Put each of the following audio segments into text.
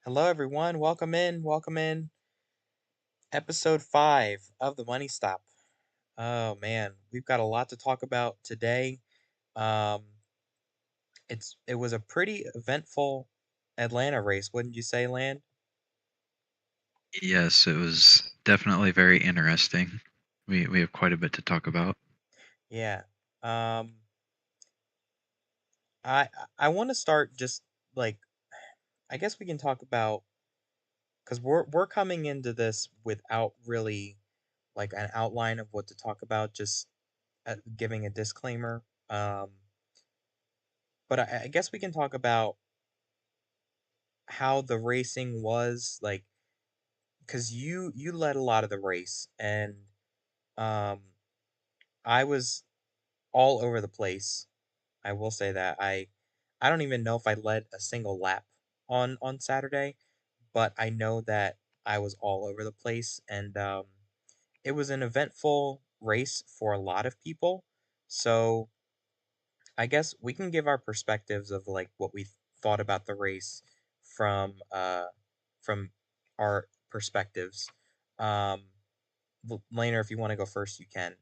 Hello, everyone. Welcome in. Welcome in. Episode 5 of the Money Stop. Oh, man. We've got a lot to talk about today. Um, it was a pretty eventful Atlanta race, wouldn't you say, Land? Yes, it was definitely very interesting. We have quite a bit to talk about. Yeah. Um, I I want to start just like I guess we can talk about because we're coming into this without really like an outline of what to talk about, just giving a disclaimer. But I guess we can talk about how the racing was like because you led a lot of the race and um I was all over the place. I will say that I don't even know if I led a single lap on Saturday, but I know that I was all over the place and it was an eventful race for a lot of people. So I guess we can give our perspectives of like what we thought about the race from our perspectives. Um, Laner, if you want to go first, you can.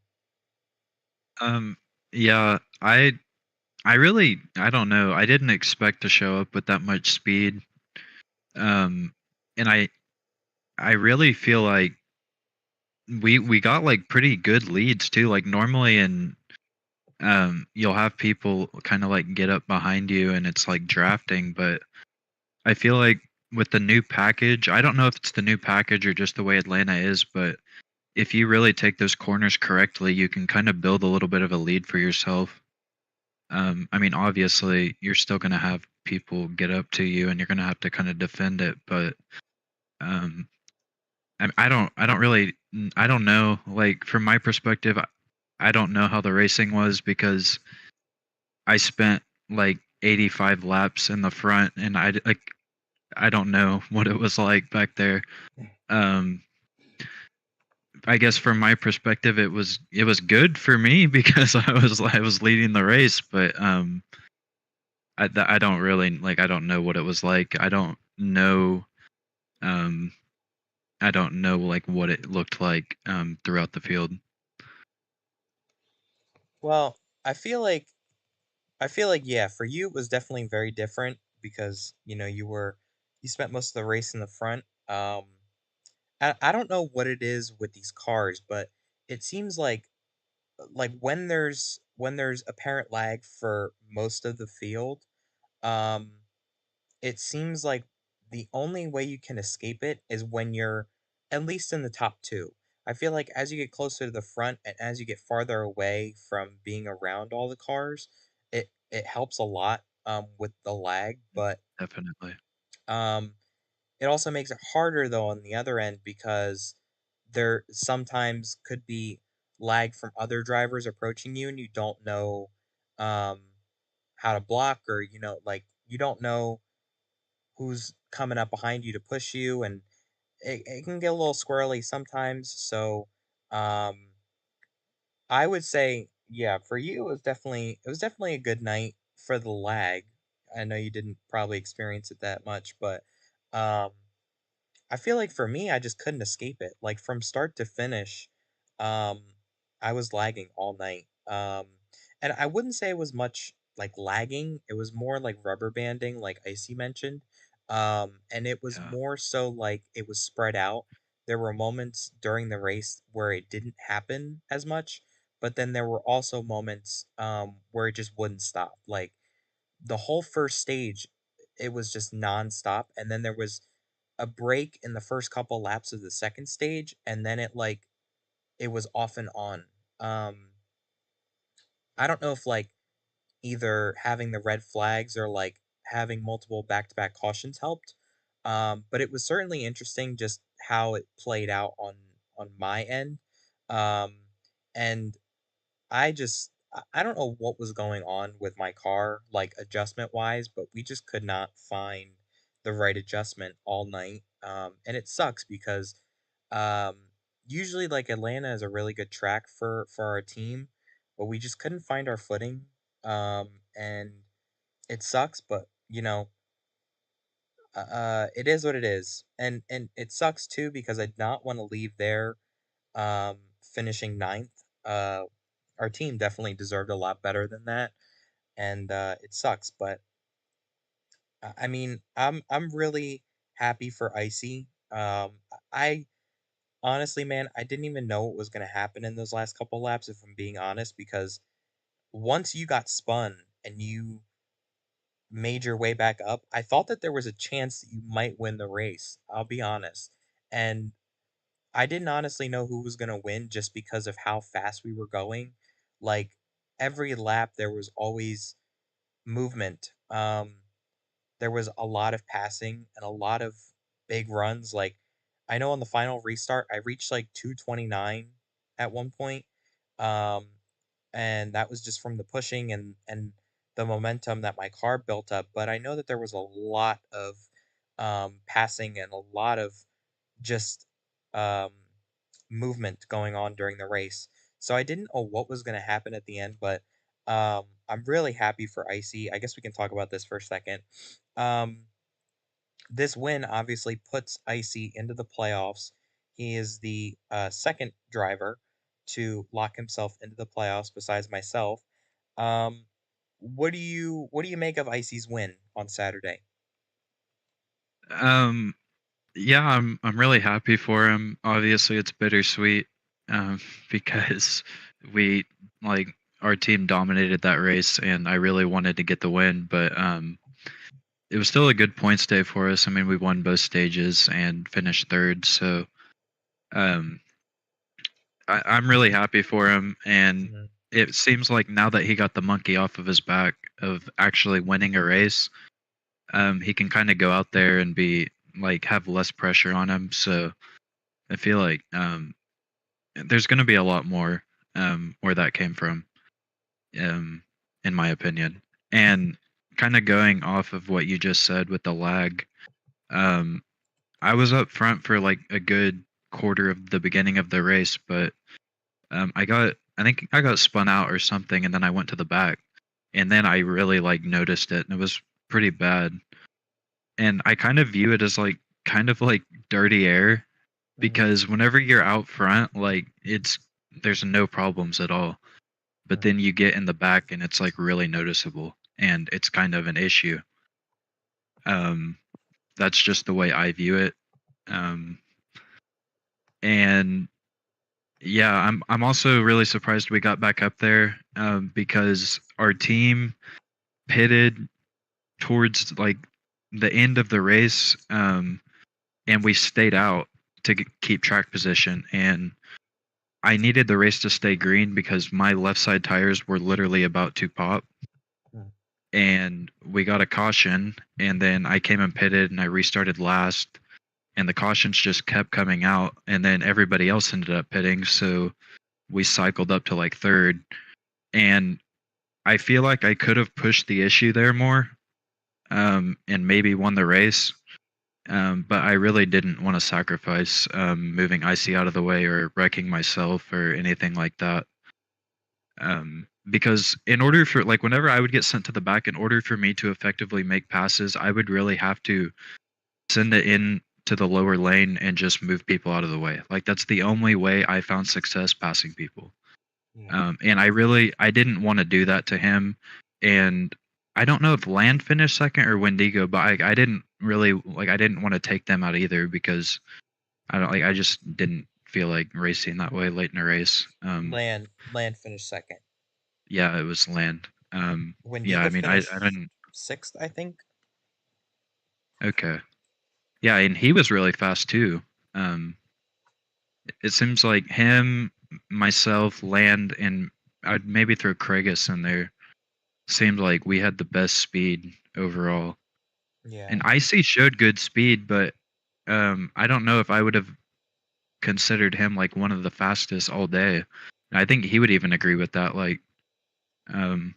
Um, yeah, I don't know. I didn't expect to show up with that much speed. Um, and I really feel like we got like pretty good leads too. Like normally in you'll have people kind of like get up behind you and it's like drafting, but I feel like with the new package, I don't know if it's the new package or just the way Atlanta is, but if you really take those corners correctly, you can kind of build a little bit of a lead for yourself. I mean, obviously, you're still going to have people get up to you, and you're going to have to kind of defend it. But um, I don't really, I don't know. Like from my perspective, I don't know how the racing was because I spent like 85 laps in the front, and I don't know what it was like back there. Um, I guess from my perspective, it was good for me because I was leading the race, but I don't really like I don't know what it was like. Um I don't know like what it looked like throughout the field. Well, I feel like yeah, for you it was definitely very different because you spent most of the race in the front. I don't know what it is with these cars, but it seems like when there's apparent lag for most of the field, um it seems like the only way you can escape it is when you're at least in the top 2. I feel like as you get closer to the front and as you get farther away from being around all the cars, it helps a lot with the lag, but Definitely. um it also makes it harder though on the other end because there sometimes could be lag from other drivers approaching you and you don't know um how to block, or like you don't know who's coming up behind you to push you, and it can get a little squirrely sometimes. So um I would say yeah, for you it was definitely a good night for the lag. I know you didn't probably experience it that much, but um I feel like for me I just couldn't escape it. Like from start to finish, um I was lagging all night. And I wouldn't say it was much like lagging, it was more like rubber banding like Icy mentioned. And it was Yeah. more so like it was spread out. There were moments during the race where it didn't happen as much, but then there were also moments where it just wouldn't stop. Like the whole first stage, it was just nonstop, and then there was a break in the first couple laps of the second stage, and then it was off and on. Um, I don't know if like either having the red flags or like having multiple back-to-back cautions helped. But it was certainly interesting just how it played out on my end. Um, and I don't know what was going on with my car, like adjustment wise, but we just could not find the right adjustment all night. And it sucks because um, usually like Atlanta is a really good track for our team, but we just couldn't find our footing. And it sucks, but It is what it is, and it sucks too because I did not want to leave there, finishing ninth. Our team definitely deserved a lot better than that, and it sucks. But I mean, I'm really happy for Icy. I honestly, man, I didn't even know what was going to happen in those last couple laps, if I'm being honest, because once you got spun and you made your way back up, I thought that there was a chance that you might win the race. I'll be honest. And I didn't honestly know who was going to win just because of how fast we were going. Like every lap, there was always movement. There was a lot of passing and a lot of big runs. Like I know on the final restart, I reached like 229 at one point. Um, and that was just from the pushing and the momentum that my car built up. But I know that there was a lot of passing and a lot of just um, movement going on during the race. So I didn't know what was going to happen at the end, but I'm really happy for Icy. I guess we can talk about this for a second. Um, this win obviously puts Icy into the playoffs. He is the second driver to lock himself into the playoffs besides myself. Um, what do you make of Icy's win on Saturday? Um, yeah, I'm really happy for him. Obviously, it's bittersweet, um, because we like our team dominated that race, and I really wanted to get the win, but it was still a good points day for us. I mean, we won both stages and finished third, so um, I'm really happy for him. And Mhm. it seems like now that he got the monkey off of his back of actually winning a race, he can kind of go out there and be like have less pressure on him. So I feel like there's going to be a lot more where that came from, um, in my opinion. And kind of going off of what you just said with the lag, um, I was up front for like a good quarter of the beginning of the race, but I think I got spun out or something, and then I went to the back, and then I really like noticed it, and it was pretty bad. And I kind of view it as like kind of like dirty air Mhm. because whenever you're out front, like it's there's no problems at all. But Mhm. then you get in the back and it's like really noticeable and it's kind of an issue. Um, that's just the way I view it. Um, and yeah, I'm also really surprised we got back up there because our team pitted towards like the end of the race, and we stayed out to keep track position. And I needed the race to stay green because my left side tires were literally about to pop. Mhm. And we got a caution, and then I came and pitted, and I restarted last, and the cautions just kept coming out, and then everybody else ended up pitting, so we cycled up to like third, and I feel like I could have pushed the issue there more, and maybe won the race. But I really didn't want to sacrifice moving Icy out of the way or wrecking myself or anything like that. Because in order for like whenever I would get sent to the back, in order for me to effectively make passes, I would really have to send it in to the lower lane and just move people out of the way. Like that's the only way I found success passing people. Yeah. And I didn't want to do that to him. And I don't know if Land finished second or Wendigo, but I didn't really like I didn't want to take them out either because I just didn't feel like racing that way late in a race. Land finished second. Yeah, it was Land. Yeah, Wendigo I mean I finished didn't. sixth, I think. Okay. Yeah, and he was really fast too. Um, it seems like him, myself, Land, and I'd maybe throw Kragus in there. Seemed like we had the best speed overall. Yeah. And Icy showed good speed, but I don't know if I would have considered him like one of the fastest all day. I think he would even agree with that. Like, um,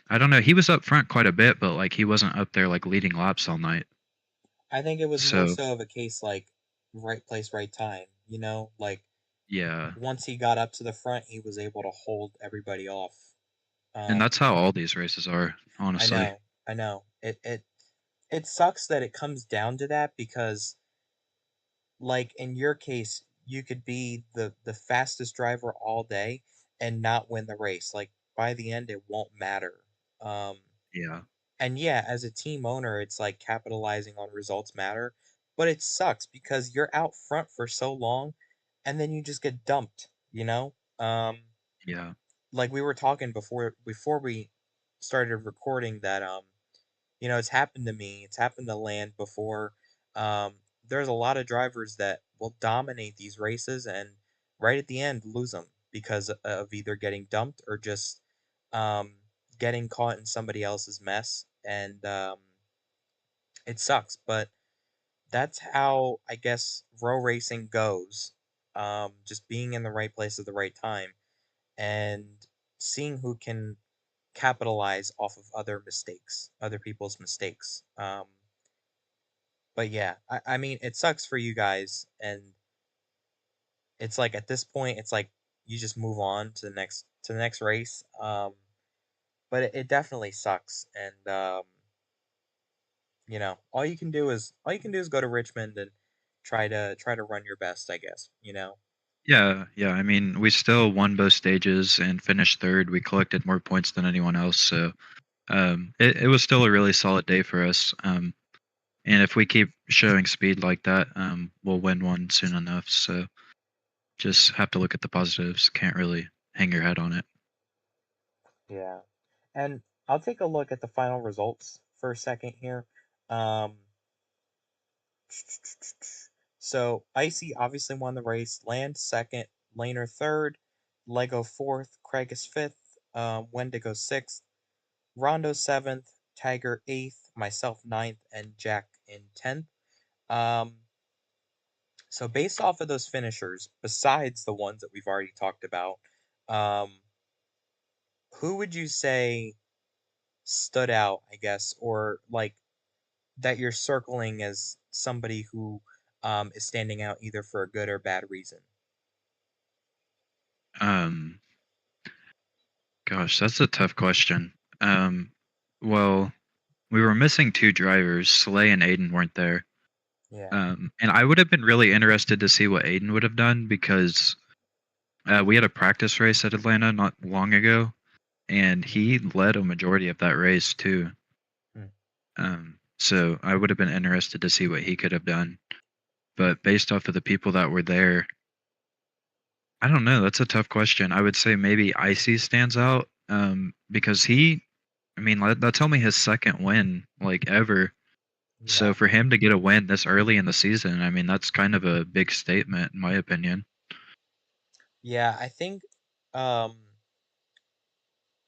I don't know. He was up front quite a bit, but like he wasn't up there like leading laps all night. I think it was more So so of a case like right place, right time. Like yeah, once he got up to the front, he was able to hold everybody off. and Um, that's how all these races are, I honestly. know, I know. It it sucks that it comes down to that because, like in your case, you could be the fastest driver all day and not win the race. Like by the end, it won't matter. Um, Yeah. and yeah, as a team owner, it's like capitalizing on results matter, but it sucks because you're out front for so long, and then you just get dumped. You know, Yeah. like we were talking before we started recording that it's happened to me. It's happened to Land before. There's a lot of drivers that will dominate these races and right at the end lose them because of either getting dumped or just um, getting caught in somebody else's mess. And it sucks, but that's how I guess row racing goes. Just being in the right place at the right time and seeing who can capitalize off of other people's mistakes. But yeah, I mean, it sucks for you guys, and it's like at this point, it's like you just move on to the next race. But it definitely sucks, and all you can do is go to Richmond and try to run your best, I guess. Yeah, yeah. I mean, we still won both stages and finished third. We collected more points than anyone else, so it was still a really solid day for us. And if we keep showing speed like that, we'll win one soon enough. So just have to look at the positives. Can't really hang your head on it. Yeah, and I'll take a look at the final results for a second here. Um, So Icy obviously won the race. Land second, Laner third, Lego fourth, Craig is fifth, Wendigo sixth, Rondo seventh, Tiger eighth, myself ninth, and Jack in 10th. Um, so based off of those finishers, besides the ones that we've already talked about, um, who would you say stood out, I guess, or like that you're circling as somebody who is standing out either for a good or bad reason? Um, Gosh, that's a tough question. Well, we were missing two drivers. Slay and Aiden weren't there. Yeah. And I would have been really interested to see what Aiden would have done because we had a practice race at Atlanta not long ago, and Mhm. he led a majority of that race too. Mm. So I would have been interested to see what he could have done. But based off of the people that were there, I don't know. That's a tough question. I would say maybe Icy stands out because I mean, that's only his second win like ever. So Yeah. for him to get a win this early in the season, I mean, that's kind of a big statement in my opinion. Yeah, um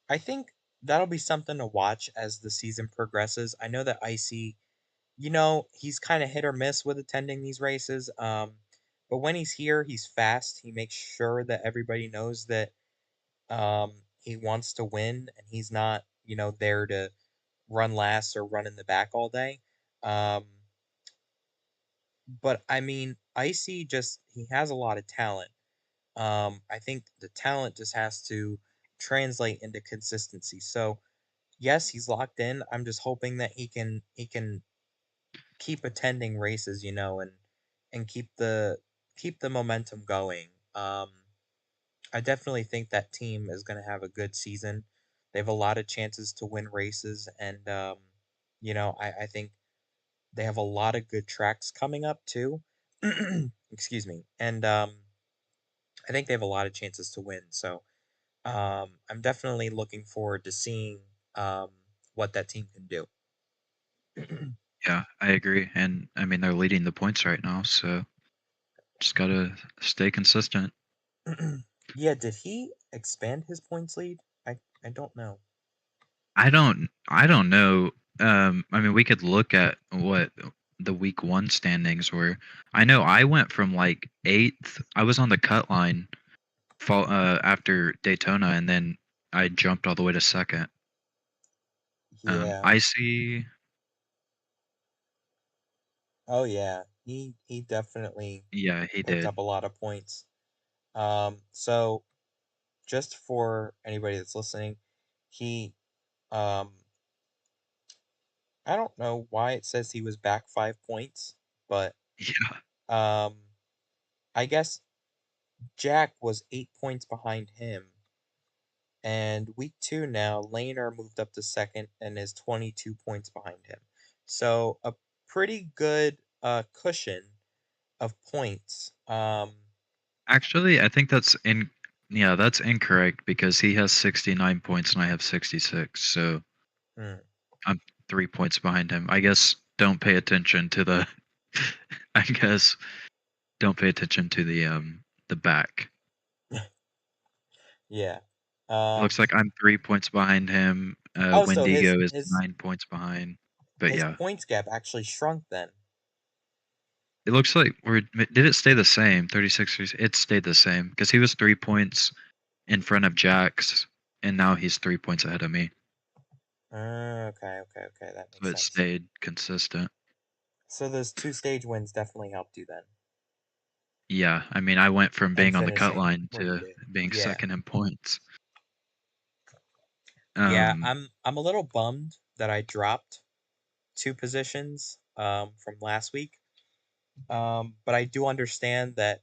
I think that'll be something to watch as the season progresses. I know that Icy, he's kind of hit or miss with attending these races. But when he's here, he's fast. He makes sure that everybody knows that he wants to win and he's not, there to run last or run in the back all day. Um but I mean, Icy just he has a lot of talent. I think the talent just has to translate into consistency. So yes, he's locked in. I'm just hoping that he can keep attending races, and keep the momentum going. I definitely think that team is going to have a good season. They have a lot of chances to win races, and I think they have a lot of good tracks coming up too. Excuse me, and I think they have a lot of chances to win. So I'm definitely looking forward to seeing um, what that team can do. Yeah, I agree. And I mean, they're leading the points right now, so just gotta stay consistent. Yeah, did he expand his points lead? I don't know. I don't know. I mean, we could look at what the week one standings were. I know I went from like eighth. I was on the cut line after Daytona, and then I jumped all the way to second. Yeah. I see. Oh yeah. He definitely Yeah, he picked did. up a lot of points. So just for anybody that's listening, he um I don't know why it says he was back 5 points, but Yeah. um, I guess Jack was 8 points behind him. And week two now, Laner moved up to second and is 22 points behind him. So a pretty good cushion of points. Actually, I think yeah, that's incorrect because he has 69 points and I have 66. So Hmm. I'm 3 points behind him. I guess don't pay attention to the I guess don't pay attention to the back. Yeah. It Um, looks like I'm 3 points behind him. oh, so his Wendigo is his 9 points behind. But his yeah, points gap actually shrunk then. it looks like did it stay the same? 36. It stayed the same because he was 3 points in front of Jax, and now he's 3 points ahead of me. Okay. That So makes it sense. stayed consistent. So those two stage wins definitely helped you then, Yeah, I mean, I went from and being on the cut finishing line where you to did. being Yeah. second in points. Yeah, Um, I'm a little bummed that I dropped 2 positions from last week. But I do understand that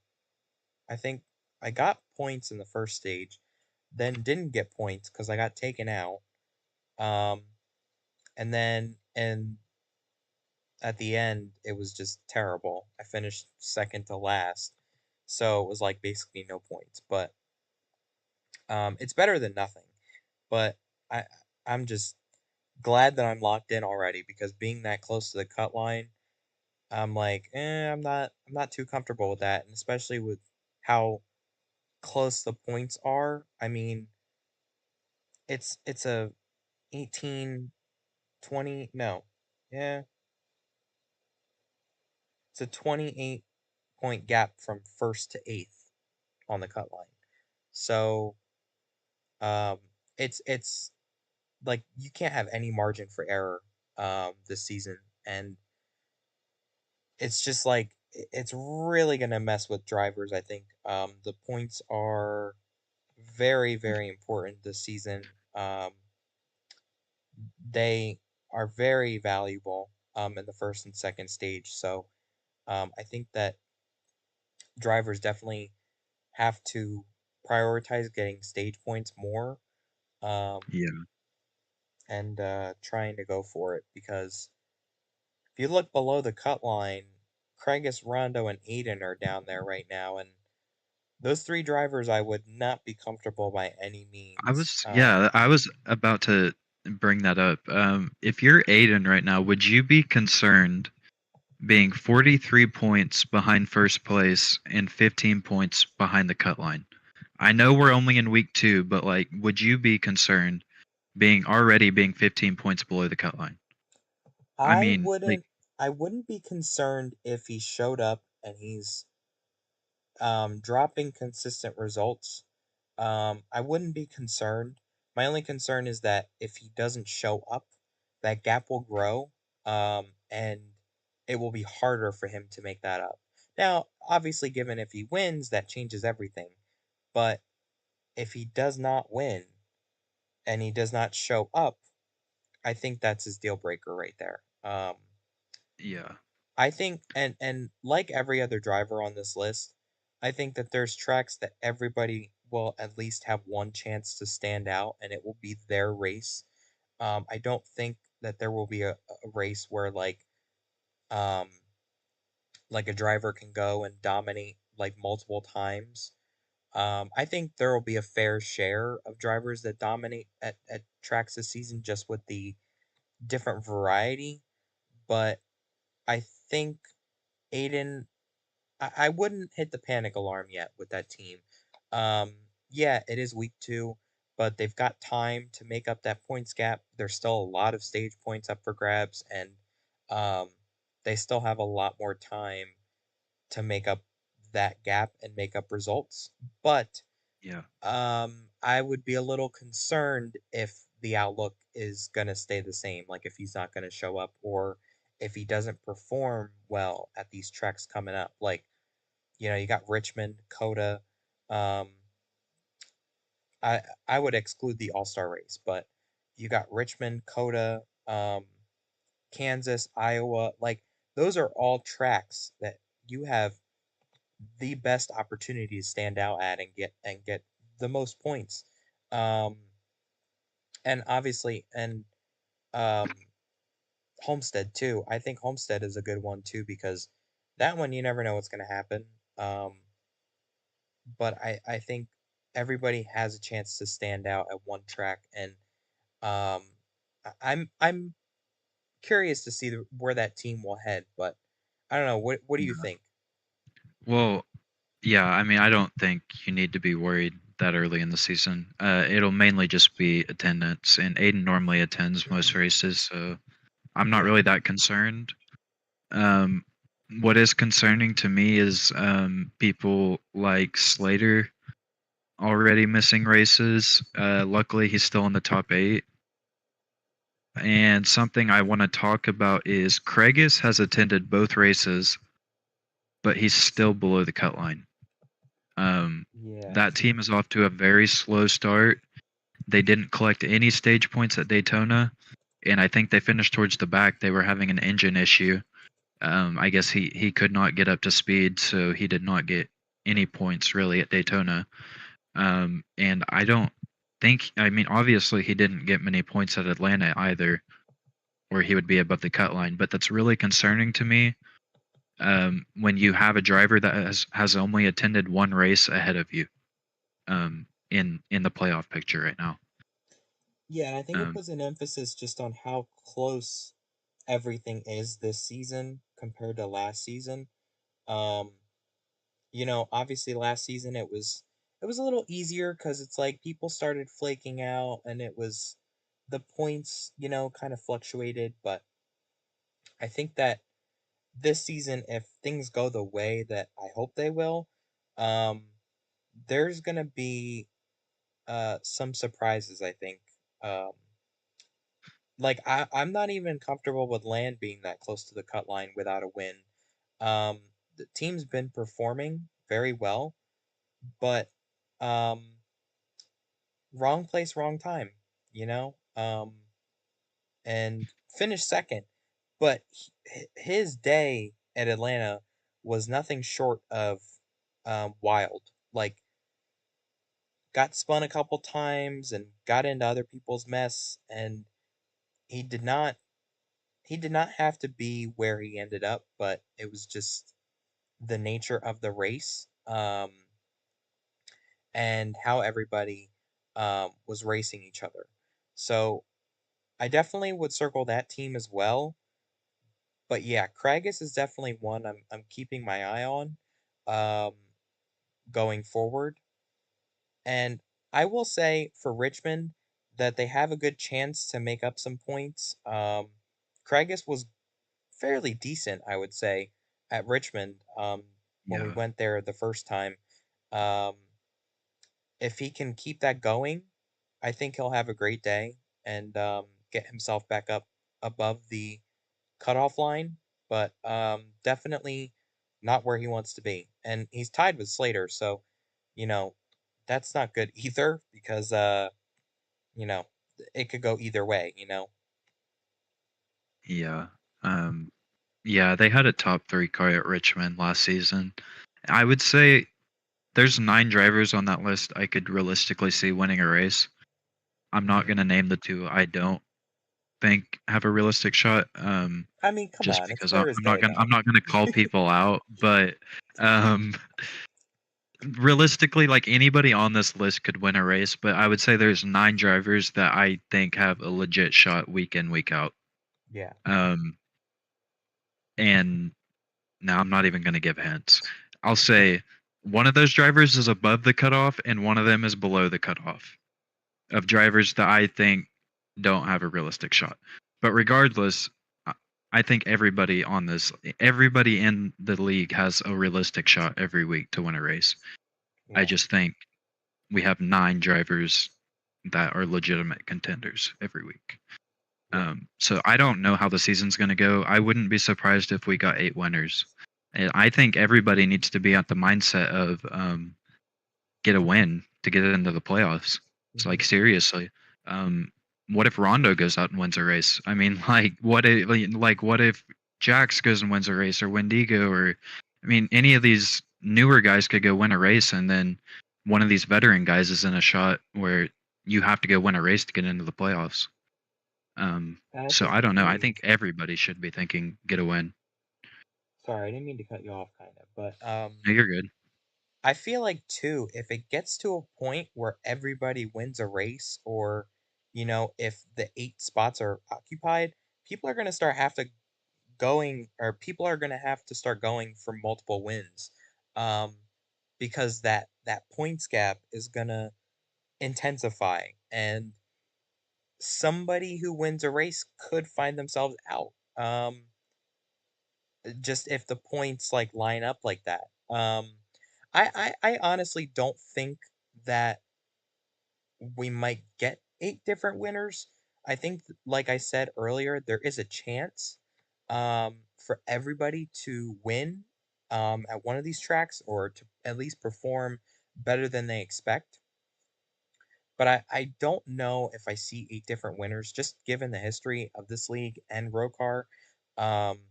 I think I got points in the first stage, then didn't get points because I got taken out. Um, and at the end it was just terrible. I finished second to last, so it was like basically no points. But it's better than nothing. But I I'm just glad that I'm locked in already because being that close to the cut line, I'm like, I'm not too comfortable with that, and especially with how close the points are. I mean, it's a 18, 20, no. Yeah, it's a 28 point gap from first to eighth on the cut line. So, um it's like you can't have any margin for error this season, and it's just like it's really going to mess with drivers, I think. The points are very important this season. They are very valuable in the first and second stage. So I think that drivers definitely have to prioritize getting stage points more, um, yeah, and trying to go for it because if you look below the cut line, Craigus, Rondo, and Aiden are down there right now, and those three drivers I would not be comfortable by any means. I was about to bring that up. If you're Aiden right now, would you be concerned being 43 points behind first place and 15 points behind the cut line? I know we're only in week two, but like, would you be concerned being 15 points below the cut line? I I mean, like, wouldn't I wouldn't be concerned if he showed up and he's dropping consistent results. I wouldn't be concerned. My only concern is that if he doesn't show up, that gap will grow, and it will be harder for him to make that up. Now, obviously, given if he wins, that changes everything. But if he does not win and he does not show up, I think that's his deal breaker right there. yeah, I think, and like every other driver on this list, I think that there's tracks that everybody will at least have one chance to stand out, and it will be their race. I don't think that there will be a race where um like a driver can go and dominate like multiple times. I think there will be a fair share of drivers that dominate at tracks this season just with the different variety, but I think Aiden I wouldn't hit the panic alarm yet with that team. Um, yeah, it is week two, but they've got time to make up that points gap. There's still a lot of stage points up for grabs, and um, they still have a lot more time to make up that gap and make up results. But yeah, I would be a little concerned if the outlook is going to stay the same, like if he's not going to show up or if he doesn't perform well at these tracks coming up. Like, you got Richmond, Coda. Um, I would exclude the All Star race, but you got Richmond, Coda, Kansas, Iowa, like those are all tracks that you have the best opportunity to stand out at and get the most points. Um, and obviously, and um, Homestead too. I think Homestead is a good one too because that one you never know what's going to happen. But I think everybody has a chance to stand out at one track, and um, I'm curious to see where that team will head. But I don't know. What do you Yeah. think? Well, yeah, I mean, I don't think you need to be worried that early in the season. It'll mainly just be attendance, and Aiden normally attends most races, so I'm not Yeah, really that concerned. Um, what is concerning to me is people like Slater already missing races. Luckily, he's still in the top 8. And something I want to talk about is Craigus has attended both races, but he's still below the cut line. Um, yeah, that team is off to a very slow start. They didn't collect any stage points at Daytona, and I think they finished towards the back. They were having an engine issue. I guess he could not get up to speed, so he did not get any points really at Daytona. And I don't think, I mean, obviously he didn't get many points at Atlanta either, or he would be above the cut line. But that's really concerning to me when you have a driver that has only attended one race ahead of you in the playoff picture right now. yeah. And I think it Um, puts an emphasis just on how close everything is this season compared to last season. Um, obviously last season it was a little easier because it's like people started flaking out and it was the points, kind of fluctuated. But I think that this season, if things go the way that I hope they will, um, there's gonna be some surprises. I think, um, like I'm not even comfortable with Land being that close to the cut line without a win. The team's been performing very well, but um, wrong place, wrong time, you know, and finished second. But his day at Atlanta was nothing short of wild. Like, got spun a couple times and got into other people's mess, and he did not he did not have to be where he ended up, but it was just the nature of the race, and how everybody was racing each other. So I definitely would circle that team as well. But yeah, Kragus is definitely one I'm keeping my eye on um, going forward. And I will say for Richmond that they have a good chance to make up some points. Kragus was fairly decent, I would say, at Richmond when we yeah, went there the first time. Um, if he can keep that going, I think he'll have a great day and get himself back up above the cutoff line, but definitely not where he wants to be. And he's tied with Slater, so you know that's not good either because you know it could go either way. yeah, um, yeah. They had a top 3 car at Richmond last season. I would say there's 9 drivers on that list I could realistically see winning a race. I'm not Hmm. gonna name the 2 I don't think have a realistic shot. I mean, come Just on, it's because I'm not Thursday, gonna I'm man. not gonna call people out, but um, realistically, like anybody on this list could win a race. But I would say there's 9 drivers that I think have a legit shot week in week out. Yeah. Um, and now I'm not even gonna give hints. I'll say one of those drivers is above the cutoff, and one of them is below the cutoff of drivers that I think don't have a realistic shot. But regardless, I I think everybody in the league has a realistic shot every week to win a race. I Yeah. just think we have 9 drivers that are legitimate contenders every week. Yeah. So I don't know how the season's going to go. I wouldn't be surprised if we got 8 winners. And I think everybody needs to be at the mindset of get a win to get into the playoffs. It's Hmm. like seriously. what if Rondo goes out and wins a race? I mean, what if Jax goes and wins a race, or Wendigo, or I mean, any of these newer guys could go win a race, and then one of these veteran guys is in a shot where you have to go win a race to get into the playoffs. And I So think I don't know. I too. think everybody should be thinking get a win. Sorry, I didn't mean to cut you off, kind of, but No, you're good. I feel like too, if it gets to a point where everybody wins a race, or if the 8 spots are occupied, people are gonna start have to going, or people are gonna have to start going for multiple wins, um, because that points gap is gonna intensify, and somebody who wins a race could find themselves out. Just if the points like line up like that. I honestly don't think that we might get 8 different winners. I think, like I said earlier, there is a chance for everybody to win at one of these tracks, or to at least perform better than they expect. But I don't know if I see 8 different winners, just given the history of this league and Rocar. Um,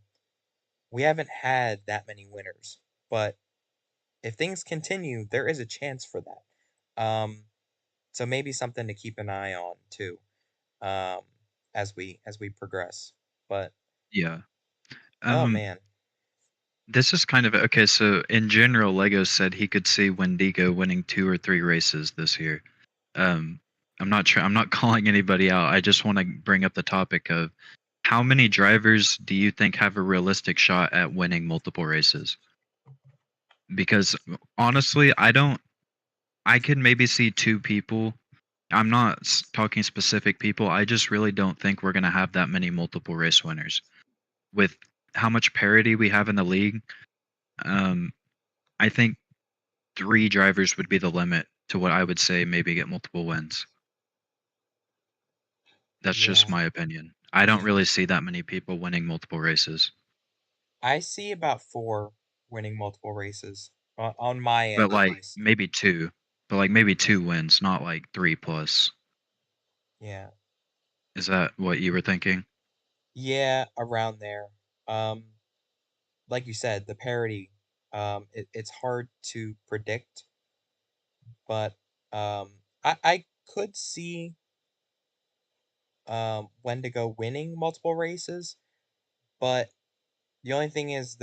we haven't had that many winners, but if things continue, there is a chance for that. So maybe something to keep an eye on too, um, as we progress. But Yeah. oh Um, man, this is kind of okay. So in general, Lego said he could see Wendigo winning 2 or 3 races this year. Um, I'm not calling anybody out. I just want to bring up the topic of how many drivers do you think have a realistic shot at winning multiple races? Because honestly, I don't. I could maybe see 2 people. I'm not talking specific people. I just really don't think we're going to have that many multiple race winners with how much parity we have in the league. Um, I think 3 drivers would be the limit to what I would say maybe get multiple wins. That's just yeah, my opinion. I don't really see that many people winning multiple races. I see about 4 winning multiple races on my But end at like least. maybe 2. But like maybe Yeah, 2 wins, not like 3 plus. yeah, Is that what you were thinking? yeah, around there. Um, like you said, the parity, it's hard to predict, but I could see Wendigo winning multiple races, but the only thing is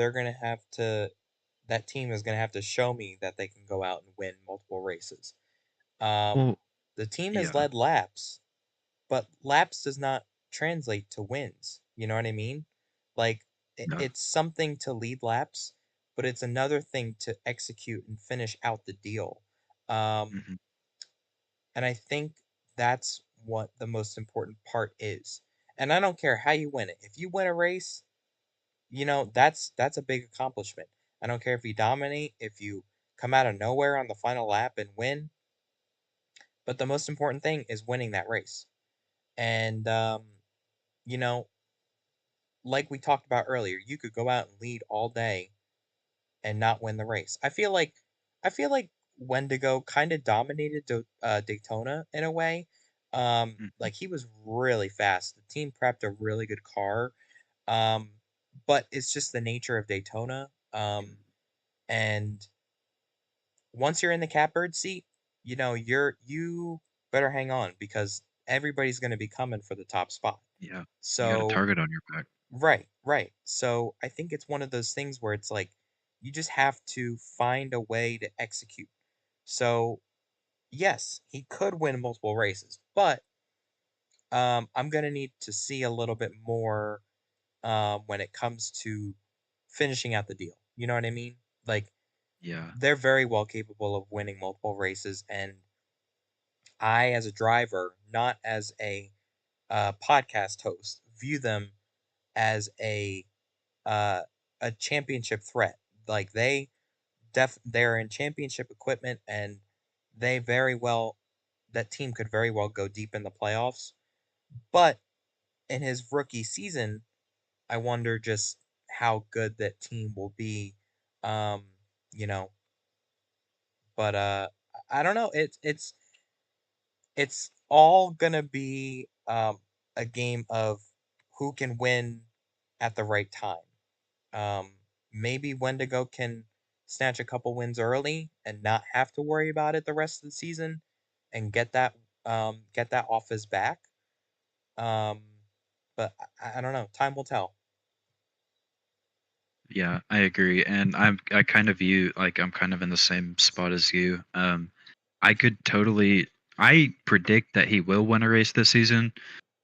that team is gonna have to show me that they can go out and win multiple races. Um, Well, the team has yeah. led laps, but laps does not translate to wins. You know what I mean? Like No. it's something to lead laps, but it's another thing to execute and finish out the deal. Um, Mhm. and I think that's what the most important part is. And I don't care how you win it. If you win a race, that's a big accomplishment. I don't care if you dominate, if you come out of nowhere on the final lap and win, but the most important thing is winning that race. And you know, like we talked about earlier, you could go out and lead all day and not win the race. I feel like Wendigo kind of dominated Daytona in a way. Mhm. Like he was really fast. The team prepped a really good car. Um, but it's just the nature of Daytona. And once you're in the catbird seat, you better hang on, because everybody's going to be coming for the top spot. Yeah. You got a So, target on your back. right, right. So I think it's one of those things where it's like you just have to find a way to execute. So, yes, he could win multiple races, but I'm going to need to see a little bit more when it comes to finishing out the deal. You know what I mean? Like, Yeah. they're very well capable of winning multiple races, and I, as a driver, not as a podcast host, view them as uh, a championship threat. Like they're in championship equipment, and they very well that team could very well go deep in the playoffs. But in his rookie season, I wonder just how good that team will be. Um, you know, but I don't know. It's all gonna be um, a game of who can win at the right time. Um, Maybe Wendigo can snatch a couple wins early and not have to worry about it the rest of the season, and get that off his back. Um, but I don't know. Time will tell. Yeah, I agree, and I kind of view like I'm kind of in the same spot as you. I could totally I predict that he will win a race this season,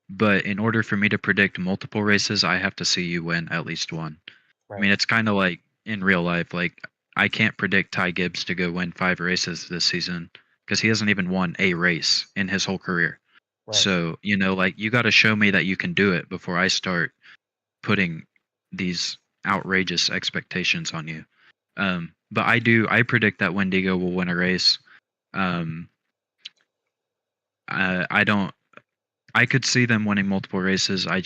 but in order for me to predict multiple races, I have to see you win at least one. I Right. mean, it's kind of like in real life. Like I can't predict Ty Gibbs to go win 5 races this season because he hasn't even won a race in his whole career. Right. So, like you got to show me that you can do it before I start putting these outrageous expectations on you. But I predict that Wendigo will win a race. Um, I don't, I could see them winning multiple races. I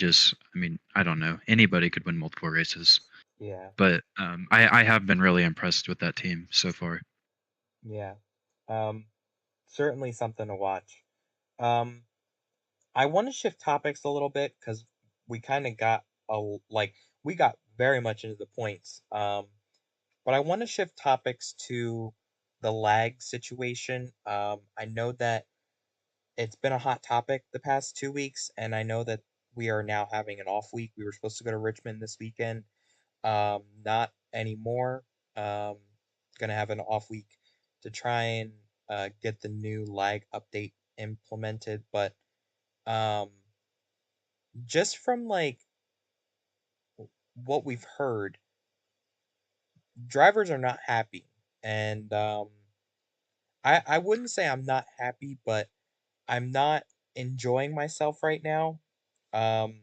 mean, I don't know. Anybody could win multiple races. Yeah. But I have been really impressed with that team so far. Yeah. Um, Certainly something to watch. Um, I want to shift topics a little bit because we kind of got like we got very much into the points. But I want to shift topics to the lag situation. I know that it's been a hot topic the past 2 weeks, and I know that we are now having an off week. We were supposed to go to Richmond this weekend. Not anymore. Gonna have an off week to try and get the new lag update implemented. But um, just from like what we've heard, drivers are not happy, and I wouldn't say I'm not happy, but I'm not enjoying myself right now. Um,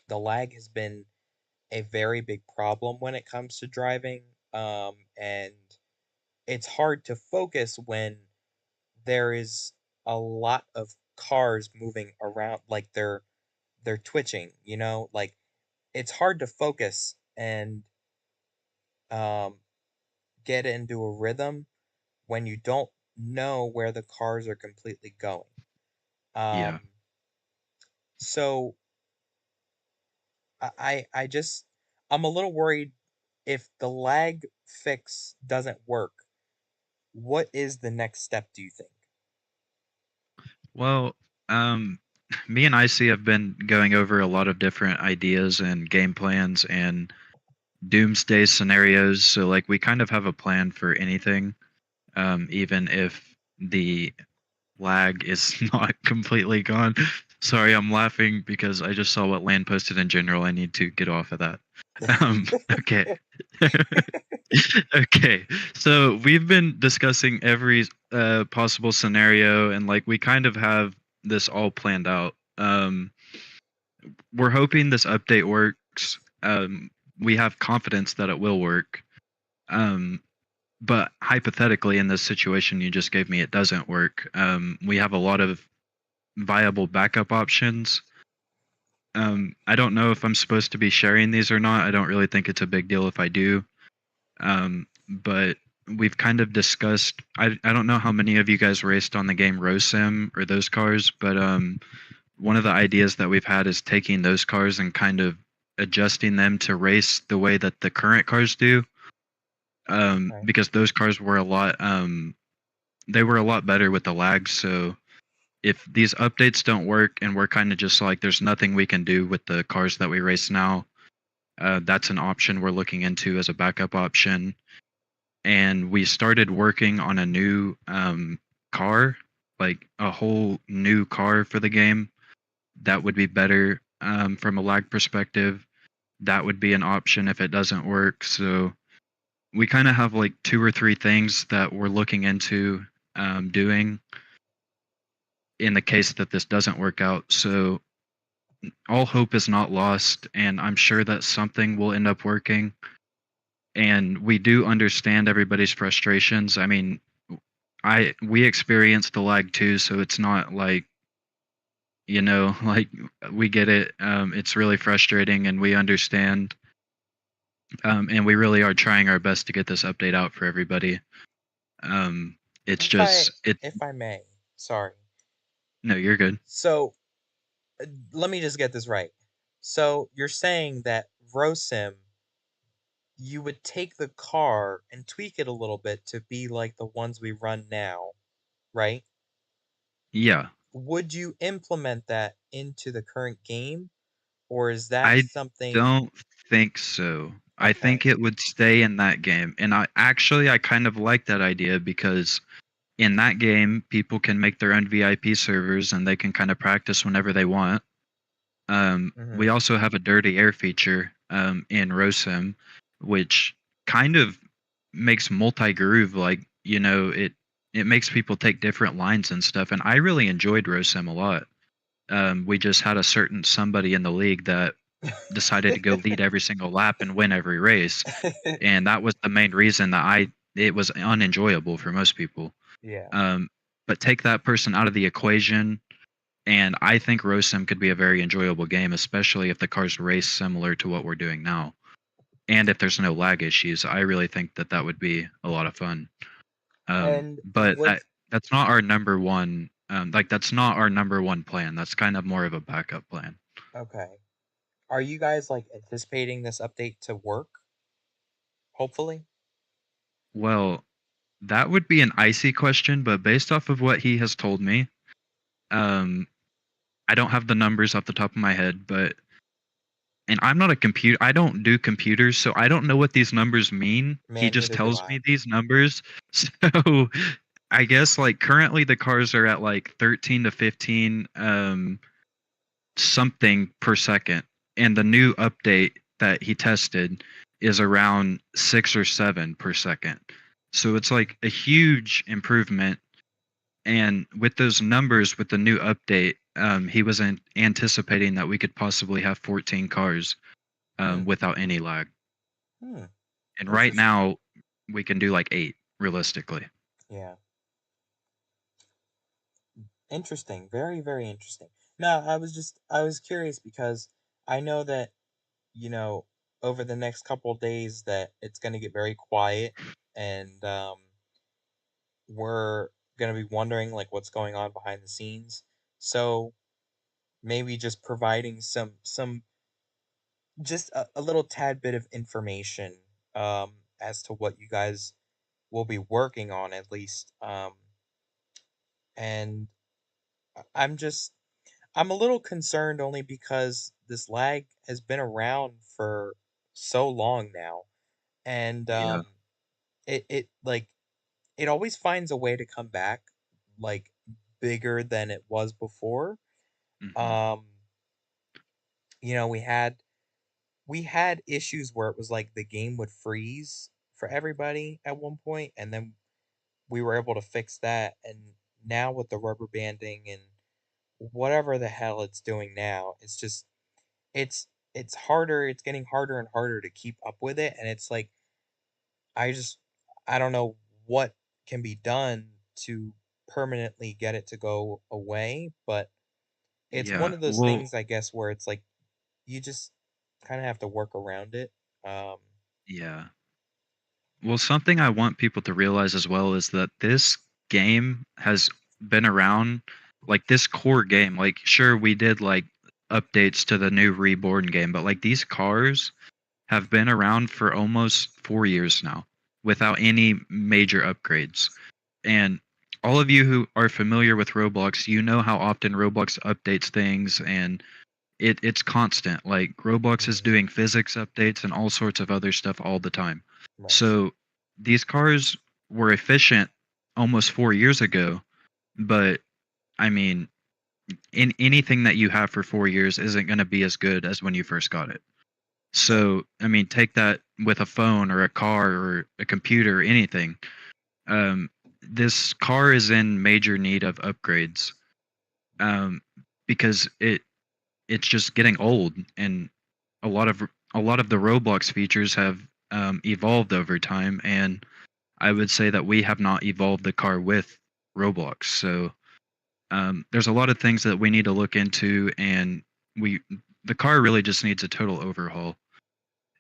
the lag has been a very big problem when it comes to driving, and it's hard to focus when there is a lot of cars moving around, like they're twitching, like it's hard to focus and um, get into a rhythm when you don't know where the cars are completely going. Yeah. Um, so I just I'm a little worried if the lag fix doesn't work. What is the next step? Do you think? Well, me and Icy have been going over a lot of different ideas and game plans and doomsday scenarios. So like we kind of have a plan for anything, even if the lag is not completely gone. Sorry, I'm laughing because I just saw what Land posted in general. I need to get off of that. Okay. Okay. So we've been discussing every possible scenario, and like we kind of have this all planned out. We're hoping this update works. We have confidence that it will work. Um, but hypothetically, in this situation you just gave me, it doesn't work. We have a lot of viable backup options. I don't know if I'm supposed to be sharing these or not. I don't really think it's a big deal if I do. But we've kind of discussed. I don't know how many of you guys raced on the game RoSim or those cars, but one of the ideas that we've had is taking those cars and kind of adjusting them to race the way that the current cars do. Right. Because those cars were a lot. They were a lot better with the lag. So if these updates don't work and we're kind of just like there's nothing we can do with the cars that we race now, that's an option we're looking into as a backup option. And we started working on a new car, like a whole new car for the game that would be better from a lag perspective. That would be an option if it doesn't work. So we kind of have like 2 or 3 things that we're looking into doing in the case that this doesn't work out. So all hope is not lost, and I'm sure that something will end up working. And we do understand everybody's frustrations. I mean, we experienced the lag too, so it's not like like we get it. It's really frustrating, and we understand. And we really are trying our best to get this update out for everybody. It's If I just it. if I may, sorry. No, you're good. So let me just get this right. So you're saying that RoSim, you would take the car and tweak it a little bit to be like the ones we run now, right? Yeah, Would you implement that into the current game, or is that I something? don't think so. I Okay. think it would stay in that game. And I kind of like that idea because in that game, people can make their own VIP servers and they can kind of practice whenever they want. We Mm-hmm. also have a dirty air feature in ROSIM, which kind of makes multi groove like it makes people take different lines and stuff. And I really enjoyed ROSIM a lot. We just had a certain somebody in the league that decided to go lead every single lap and win every race, and that was the main reason that I it was unenjoyable for most people. Yeah. Um, but take that person out of the equation, and I think RoSim could be a very enjoyable game, especially if the cars race similar to what we're doing now, and if there's no lag issues. I really think that that would be a lot of fun. And But what? that's not our number one. Like that's not our number one plan. That's kind of more of a backup plan. Okay. Are you guys like anticipating this update to work? Hopefully. Well, that would be an icy question, but based off of what he has told me, um, I don't have the numbers off the top of my head, but and I'm not a computer. I don't do computers, so I don't know what these numbers mean. He Man, just neither do tells I. me these numbers. So I guess like currently the cars are at like 13 to 15 something per second, and the new update that he tested is around 6 or 7 per second. So it's like a huge improvement. And with those numbers, with the new update, he was anticipating that we could possibly have 14 cars Hmm. without any lag. Hmm. And right Interesting. now, we can do like 8 realistically. Yeah. Interesting. Very, very interesting. No, I was curious because I know that, you know, over the next couple of days that it's going to get very quiet, and we're going to be wondering like what's going on behind the scenes. So maybe just providing some just a little tad bit of information as to what you guys will be working on at least. And I'm just I'm a little concerned only because this lag has been around for so long now, and Yeah. it like it always finds a way to come back like bigger than it was before. Hmm. Um, we had issues where it was like the game would freeze for everybody at one point, and then we were able to fix that. And now with the rubber banding and whatever the hell it's doing now, it's harder. It's getting harder and harder to keep up with it, and it's like I just I don't know what can be done to permanently get it to go away, but it's one Yeah. of those Well, things I guess where it's like you just kind of have to work around it. Um, yeah. Well, something I want people to realize as well is that this game has been around, like this core game. Like, sure, we did like updates to the new Reborn game, but like these cars have been around for almost 4 years now without any major upgrades. And all of you who are familiar with Roblox, you know how often Roblox updates things, and it's constant. Like Roblox is mhm, doing physics updates and all sorts of other stuff all the time. right. So these cars were efficient almost 4 years ago, but I mean, in anything that you have for 4 years isn't going to be as good as when you first got it. Right. So I mean, take that with a phone or a car or a computer, or anything. Um, this car is in major need of upgrades um, because it's just getting old, and a lot of a lot of the Roblox features have evolved over time, and I would say that we have not evolved the car with Roblox. So there's a lot of things that we need to look into, and we the car really just needs a total overhaul,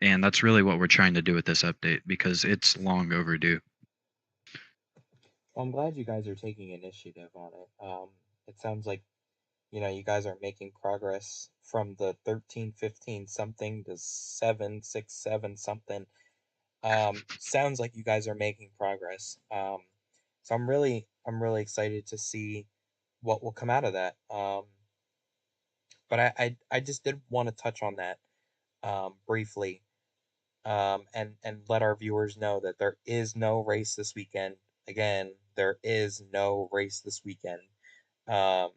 and that's really what we're trying to do with this update because it's long overdue. Well, I'm glad you guys are taking initiative on it. It sounds like you guys are making progress from the 13, 15 something to 7, 6, 7 something. Sounds like you guys are making progress. So I'm really excited to see what will come out of that. But I just did want to touch on that briefly, and let our viewers know that there is no race this weekend. Again, there is no race this weekend, um,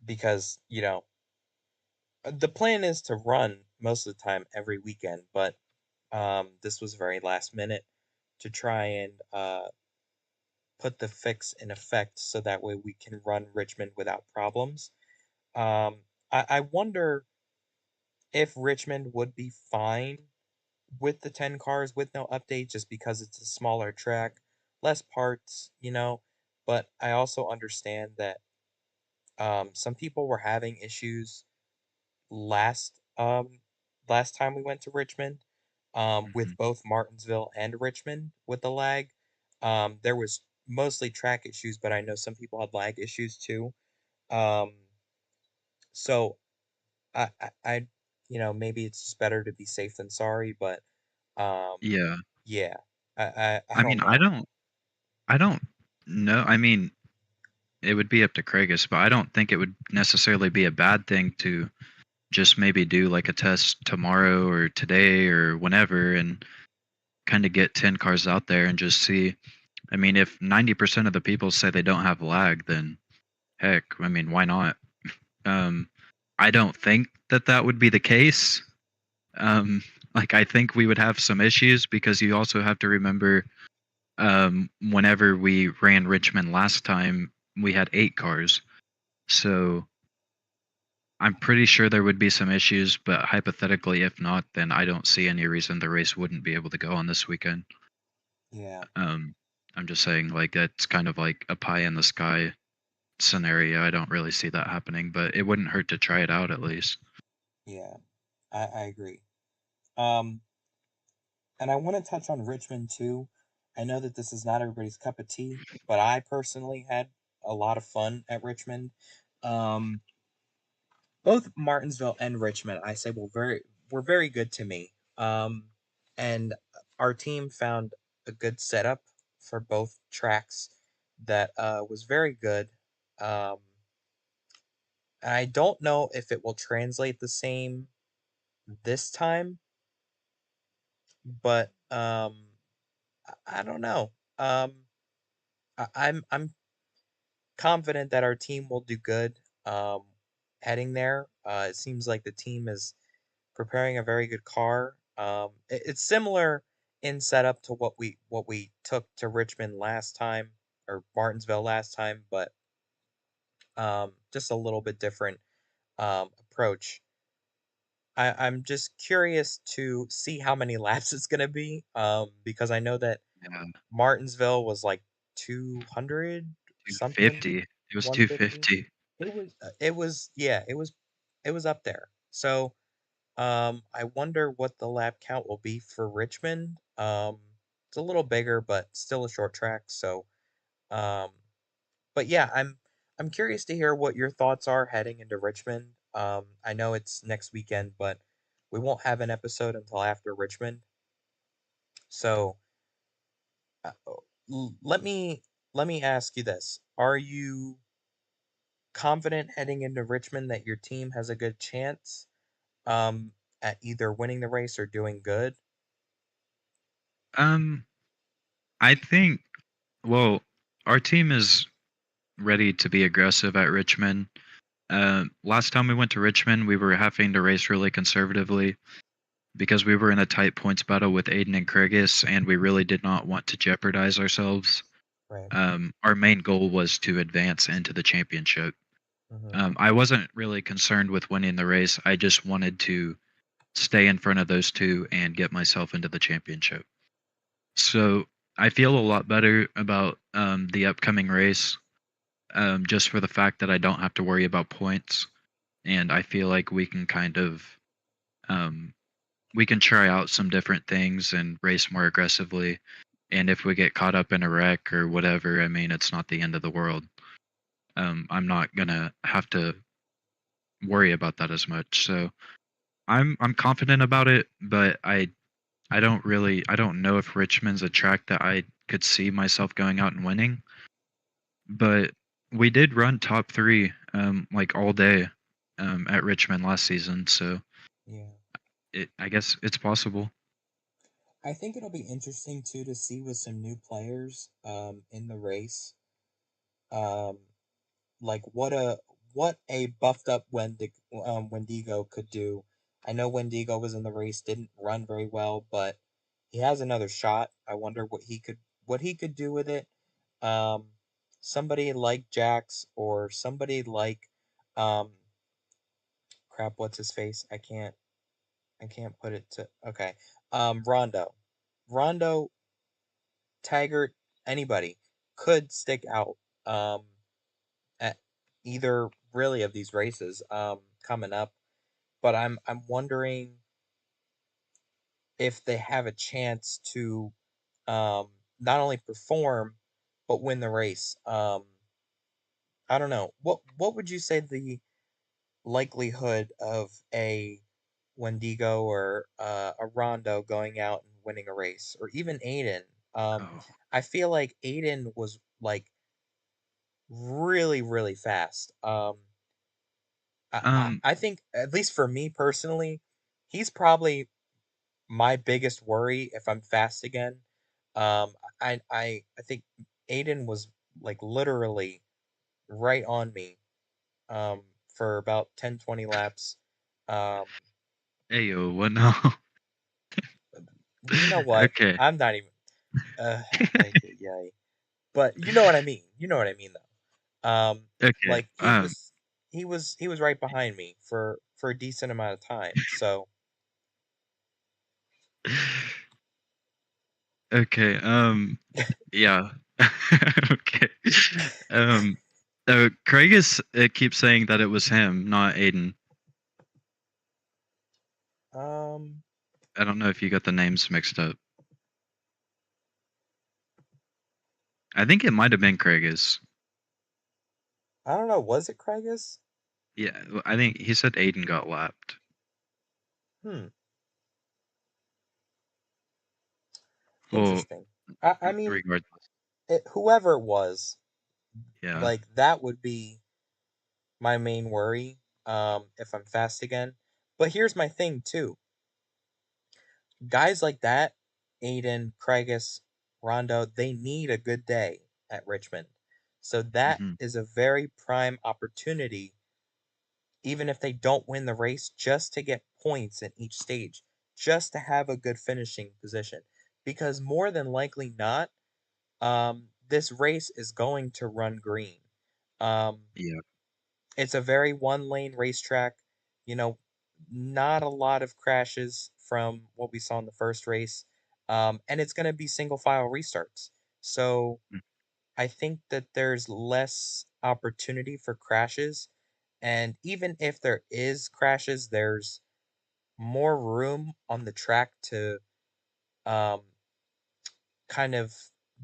because the plan is to run most of the time every weekend, but this was very last minute to try and put the fix in effect so that way we can run Richmond without problems. Um, I wonder if Richmond would be fine with the 10 cars with no update just because it's a smaller track, less parts. But I also understand that some people were having issues last last time we went to Richmond, with Mhm. both Martinsville and Richmond with the lag. There was mostly track issues, but I know some people had lag issues too. Um, so maybe it's just better to be safe than sorry, but um, Yeah. yeah, I I mean, don't know. I don't know. I mean, it would be up to Craigus, but I don't think it would necessarily be a bad thing to just maybe do like a test tomorrow or today or whenever and kind of get 10 cars out there and just see. I mean, if 90% of the people say they don't have lag, then heck, I mean, why not? Um, I don't think that that would be the case. Um, like, I think we would have some issues because you also have to remember whenever we ran Richmond last time, we had 8 cars. So I'm pretty sure there would be some issues, but hypothetically, if not, then I don't see any reason the race wouldn't be able to go on this weekend. Yeah, Um, I'm just saying, like, that's kind of like a pie in the sky scenario. I don't really see that happening, but it wouldn't hurt to try it out at least. yeah, I agree. Um, and I want to touch on Richmond too. I know that this is not everybody's cup of tea, but I personally had a lot of fun at Richmond. Um, both Martinsville and Richmond, I say, were very good to me. And our team found a good setup for both tracks that was very good. Um, I don't know if it will translate the same this time, but I don't know. I'm confident that our team will do good. Heading there, it seems like the team is preparing a very good car. It's similar in setup to what we took to Richmond last time or Martinsville last time, but just a little bit different approach. I'm just curious to see how many laps it's gonna be, because I know that Yeah, Martinsville was like 200 something, 250. It was 150. 250. It was up there. So I wonder what the lap count will be for Richmond. It's a little bigger, but still a short track. So, um, but yeah, I'm curious to hear what your thoughts are heading into Richmond. I know it's next weekend, but we won't have an episode until after Richmond. So, let me ask you this: Are you confident heading into Richmond that your team has a good chance at either winning the race or doing good? Um, I think, well, our team is ready to be aggressive at Richmond. Last time we went to Richmond, we were having to race really conservatively because we were in a tight points battle with Aiden and Craigus, and we really did not want to jeopardize ourselves. Right. Our main goal was to advance into the championship. Mm-hmm. I wasn't really concerned with winning the race. I just wanted to stay in front of those two and get myself into the championship. So I feel a lot better about the upcoming race, just for the fact that I don't have to worry about points, and I feel like we can kind of um, we can try out some different things and race more aggressively. And if we get caught up in a wreck or whatever, I mean, it's not the end of the world. I'm not gonna have to worry about that as much. So I'm confident about it, but I don't know if Richmond's a track that I could see myself going out and winning. But we did run top three like all day at Richmond last season, so Yeah. I guess it's possible. I think it'll be interesting too to see with some new players in the race. Um, like what a buffed up Wendigo could do. I know Wendigo was in the race, didn't run very well, but he has another shot. I wonder what he could do with it. Um, somebody like Jax or somebody like um, crap. What's his face? I can't put it to okay. Rondo, Rondo, Taggart, anybody could stick out. At either really of these races coming up. But I'm wondering if they have a chance to um, not only perform but win the race. I don't know. What would you say the likelihood of a Wendigo or a Rondo going out and winning a race, or even Aiden? Oh. I feel like Aiden was like really fast. Um I think, at least for me personally, he's probably my biggest worry if I'm fast again. Um, I think Aiden was like literally right on me um, for about 10-20 laps. Um, Ayo, what now? you know what? Okay. I'm not even. Uh, yay. But you know what I mean. You know what I mean, though. Okay. Like he was right behind me for a decent amount of time. So Okay. Yeah. Okay. Um Craig is keeps saying that it was him, not Aiden. um, I don't know if you got the names mixed up. I think it might have been Craig's. I don't know. Was it Craigus? Yeah, I think he said Aiden got lapped. Hmm. Well, Interesting. I mean, regardless. whoever it was, Yeah. like that would be my main worry if I'm fast again. But here's my thing too. Guys like that, Aiden, Craigus, Rondo, they need a good day at Richmond. So that Hmm. is a very prime opportunity, even if they don't win the race, just to get points in each stage, just to have a good finishing position. Because more than likely not, this race is going to run green. Um, Yeah. it's a very one lane racetrack. You know, not a lot of crashes from what we saw in the first race. And it's going to be single file restarts. So Mm. I think that there's less opportunity for crashes. And even if there is crashes, there's more room on the track to um, kind of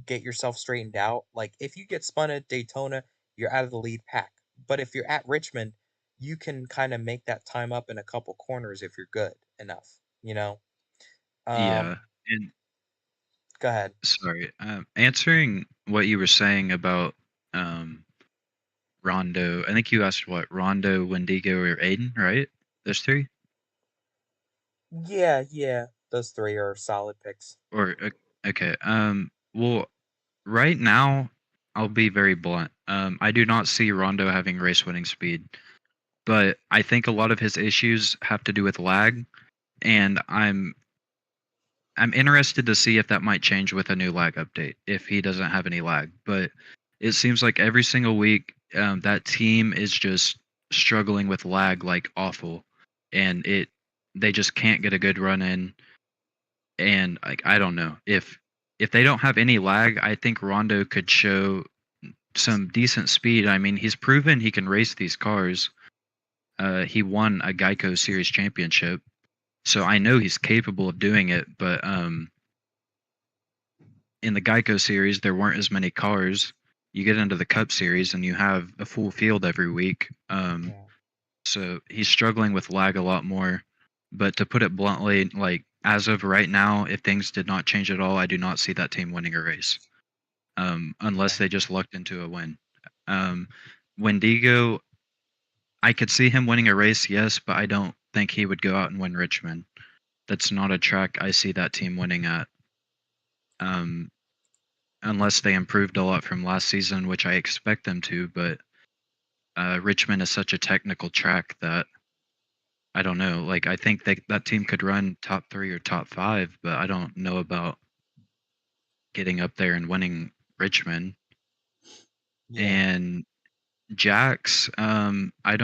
get yourself straightened out. Like if you get spun at Daytona, you're out of the lead pack. But if you're at Richmond, you can kind of make that time up in a couple corners if you're good enough, you know? Um, Yeah. And go ahead. sorry, answering what you were saying about um Rondo. I think you asked what Rondo, Wendigo, or Aiden, right? Those three, Yeah, yeah. Those three are solid picks. or okay. Well, right now, I'll be very blunt. I do not see Rondo having race winning speed, but I think a lot of his issues have to do with lag, and I'm interested to see if that might change with a new lag update if he doesn't have any lag. But it seems like every single week that team is just struggling with lag like awful, and they just can't get a good run in. And like I don't know if they don't have any lag, I think Rondo could show some decent speed. I mean, he's proven he can race these cars. He won a Geico Series championship, so I know he's capable of doing it. But in the Geico series, there weren't as many cars. you get into the Cup Series and you have a full field every week. Yeah. So he's struggling with lag a lot more. But to put it bluntly, like as of right now, if things did not change at all, I do not see that team winning a race, unless Yeah. they just lucked into a win. Um, Wendigo, I could see him winning a race, yes, but I don't think he would go out and win Richmond. That's not a track I see that team winning at, um, unless they improved a lot from last season, which I expect them to. But Richmond is such a technical track that I don't know. Like I think that team could run top 3 or top 5, but I don't know about getting up there and winning Richmond. Yeah. And Jax, I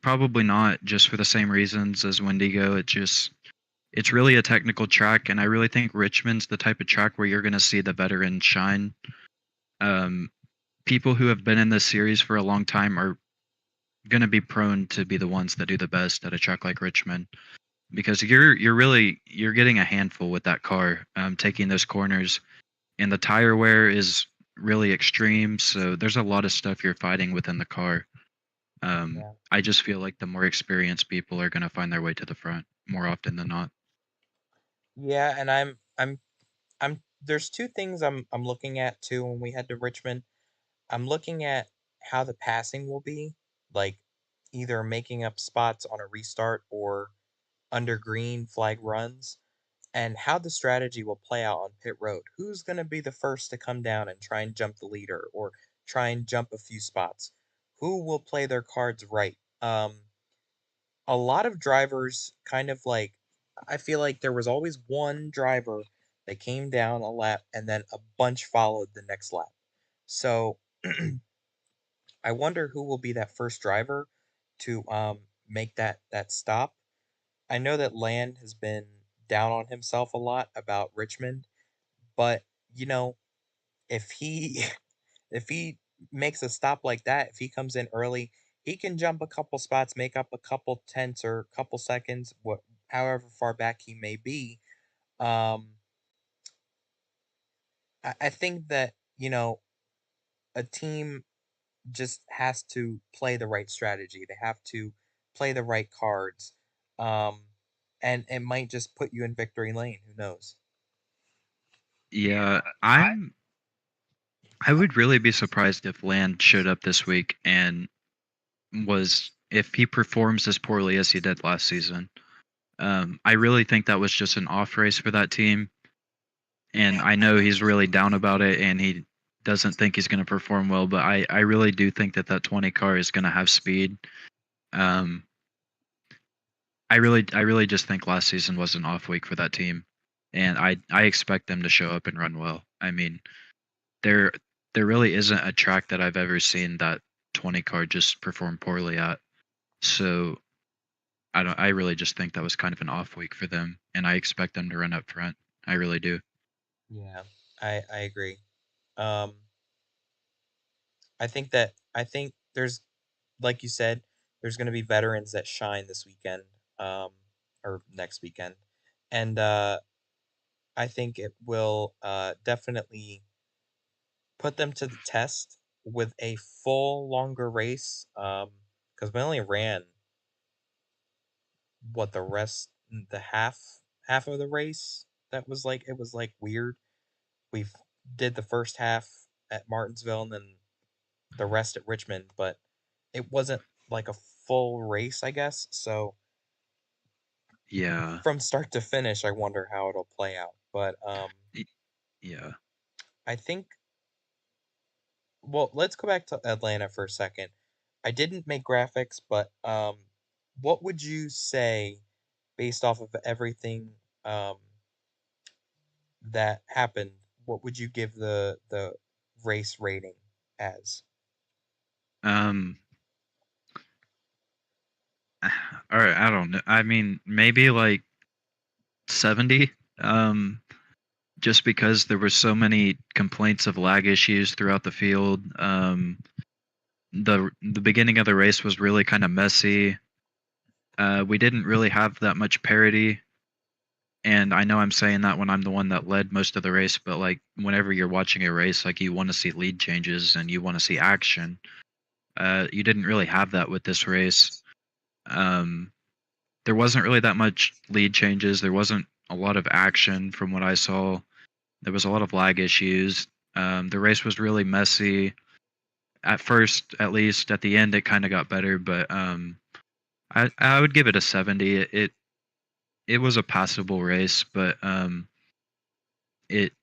probably not, just for the same reasons as Wendigo. It's really a technical track, and I really think Richmond's the type of track where you're going to see the veterans shine. Um, People who have been in this series for a long time are going to be prone to be the ones that do the best at a track like Richmond, because you're getting a handful with that car, taking those corners, and the tire wear is really extreme. So there's a lot of stuff you're fighting within the car. Yeah. I just feel like the more experienced people are going to find their way to the front more often than not. Yeah, and I'm there's two things I'm looking at too when we head to Richmond. I'm looking at how the passing will be, like either making up spots on a restart or under green flag runs, and how the strategy will play out on pit road. Who's going to be the first to come down and try and jump the leader or try and jump a few spots? Who will play their cards right? A lot of drivers kind of like, I feel like there was always one driver that came down a lap and then a bunch followed the next lap. So I wonder who will be that first driver to make that stop. I know that Land has been down on himself a lot about Richmond, but you know, if he if he makes a stop like that, if he comes in early, he can jump a couple spots, make up a couple tenths or a couple seconds, however far back he may be. Um, I think that a team just has to play the right strategy. They have to play the right cards, um, and it might just put you in victory lane. Who knows? Yeah, I would really be surprised if Land showed up this week and was if he performs as poorly as he did last season. I really think that was just an off race for that team, and I know he's really down about it, and he doesn't think he's going to perform well. But I really do think that 20 car is going to have speed. Um, I really just think last season was an off week for that team, and I expect them to show up and run well. I mean, there there really isn't a track that I've ever seen that 20 car just perform poorly at. So I really just think that was kind of an off week for them, and I expect them to run up front. I really do. Yeah, I agree. Um, I think there's, like you said, there's going to be veterans that shine this weekend, um, or next weekend, and I think it will definitely put them to the test with a full longer race. Because we only ran what the half of the race. That was like it was like weird. We did the first half at Martinsville and then the rest at Richmond, but it wasn't like a full race, I guess. So Yeah. from start to finish, I wonder how it'll play out. But Y- Yeah. I think, well, let's go back to Atlanta for a second. I didn't make graphics, but what would you say based off of everything um that happened? What would you give the race rating as? Um. All right. I don't know. I mean, maybe like 70. Just because there were so many complaints of lag issues throughout the field. The beginning of the race was really kind of messy. We didn't really have that much parity. And I know I'm saying that when I'm the one that led most of the race, but like whenever you're watching a race, like you want to see lead changes and you want to see action. You didn't really have that with this race. Um, there wasn't really that much lead changes. There wasn't a lot of action from what I saw. There was a lot of lag issues. The race was really messy at first, at least. At the end, it kind of got better, but I would give it a 70. It was a passable race, but it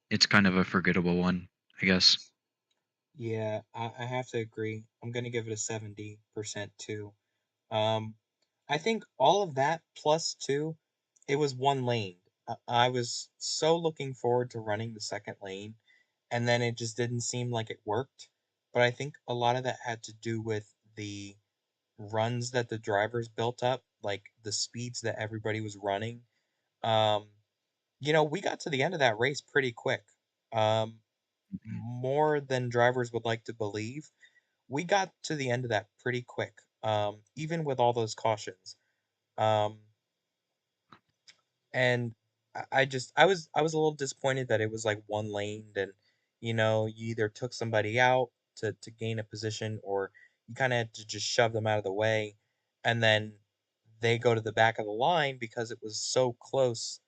it's kind of a forgettable one, I guess. Yeah, I have to agree. I'm gonna give it a 70% too. Um, I think all of that plus two, it was one lane. I was so looking forward to running the second lane, and then it just didn't seem like it worked. But I think a lot of that had to do with the runs that the drivers built up, like the speeds that everybody was running. Um, we got to the end of that race pretty quick. Um, Mhm. More than drivers would like to believe. We got to the end of that pretty quick, even with all those cautions. Um, and I was a little disappointed that it was like one laned, and you either took somebody out to gain a position, or you kind of had to just shove them out of the way, and then they go to the back of the line because it was so close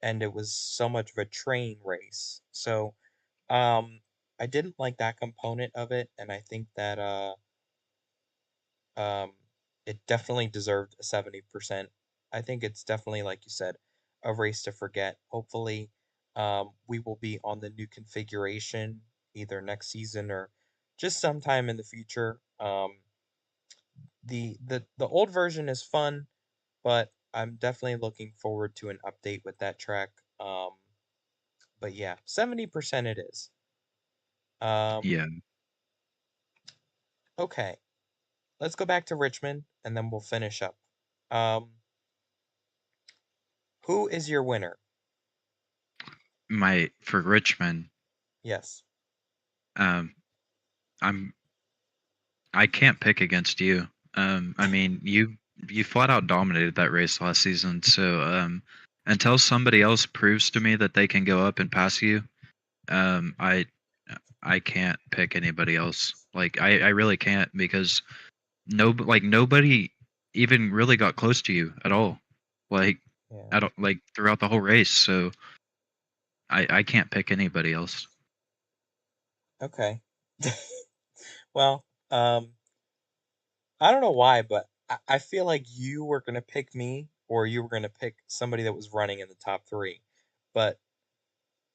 and it was so much of a train race. So um, I didn't like that component of it, and I think that um, it definitely deserved a 70%. I think it's definitely, like you said, a race to forget. Hopefully, we will be on the new configuration either next season or just sometime in the future. The old version is fun, but I'm definitely looking forward to an update with that track. But yeah, 70% it is. Um, Yeah, okay, let's go back to Richmond and then we'll finish up. Um, who is your winner? my for Richmond, Yes. um, I'm I can't pick against you. I mean, you flat out dominated that race last season. So until somebody else proves to me that they can go up and pass you, um, I I can't pick anybody else. Like I really can't because nobody even really got close to you at all. Like Yeah. I don't like throughout the whole race. So I can't pick anybody else. Okay. Well, I don't know why, but I feel like you were gonna pick me, or you were gonna pick somebody that was running in the top three. But